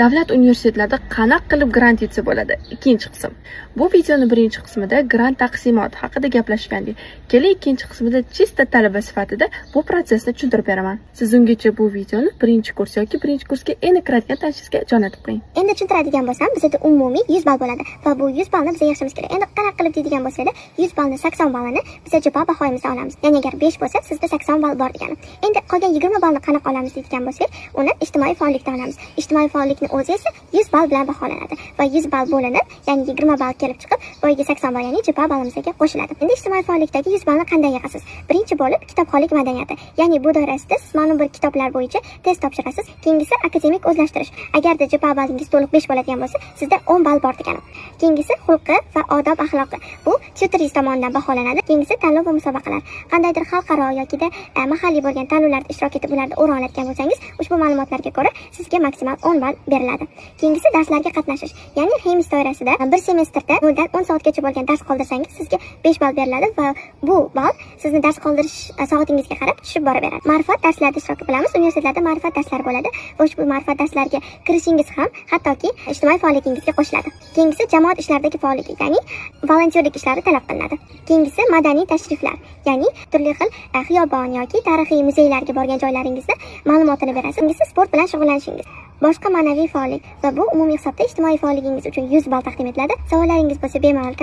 Davlat universitetlarida qanaqa qilib grant yutsa bo'ladi? Ikkinchi qism. Bu videoning birinchi qismida grant taqsimoti haqida gaplashgandik. Keling, ikkinchi qismida chista talaba sifatida bu prosesni tushuntirib beraman. Siz ungacha bu videoni birinchi kurs yoki birinchi kursga endi kiradigan tanishingizga jo'natib qo'ying. Endi tushuntiradigan bo'lsam, bizda umumiy 100 ball bo'ladi va bu 100 ballni biz yashirimiz kerak. Endi qanaqa qilib deydigan bo'lsa-da, 100 ballni 80 ballini biz JPA bahoyimizdan olamiz. Ya'ni agar 5 bo'lsa, sizda 80 ball bor degani. Endi qolgan 20 ballni qanaqa olamiz deydigan bo'lsak, uni ijtimoiy faollikdan olamiz. Ijtimoiy faollikni o'zi esa 100 ball bilan baholanadi va 100 ball bo'linib, ya'ni 20 ball kelib chiqib, boyiga 80 ball, ya'ni JPA ballimizga qo'shiladi. Endi ijtimoiy faollikdagi 100 ballni qanday yig'asiz? Birinchi bo'lib kitobxonlik madaniyati. Ya'ni bu doirasida siz ma'lum bir kitoblar bo'yicha test topshirasiz. Keyingisi akademik o'zlashtirish. Agarda JPA ballingiz to'liq 5 bo'ladigan bo'lsa, sizda 10 ball bor degani. Keyingisi xulqi va odob axloqi. Bu tutoringiz tomonidan baholanadi. Keyingisi tanlov va musobaqalar. Qandaydir xalqaro yoki mahalliy bo'lgan tanlovlarda ishtirok etib, ularda o'rin oladigan bo'lsangiz, ushbu ma'lumotlarga ko'ra sizga maksimal 10 ball beriladi. Keyingisi darslarga qatnashish. Ya'ni Xemis doirasida bir semestrda 0 dan 10 soatgacha bo'lgan dars qoldirsangiz, sizga 5 ball beriladi va bu ball sizni dars qoldirish soatingizga qarab tushib boraveradi. Ma'rifat darslarida ishtirok qilamiz. Universitetlarda ma'rifat darslari bo'ladi va ushbu ma'rifat darslariga kirishingiz ham hattoki ijtimoiy faolligingizga qo'shiladi. Keyingisi jamoat ishlaridagi faollik, ya'ni volontyorlik ishlari talab qilinadi. Keyingisi madaniy tashriflar, ya'ni turli xil xiyobon yoki tarixiy muzeylarga borgan joylaringizda ma'lumotini berasiz. Keyingisi sport bilan shug'ullanishingiz. Boshqa ma'naviy faollik va bu umumiy hisobda ijtimoiy faolligingiz uchun 100 ball taqdim etiladi. Savollaringiz bo'lsa bemalol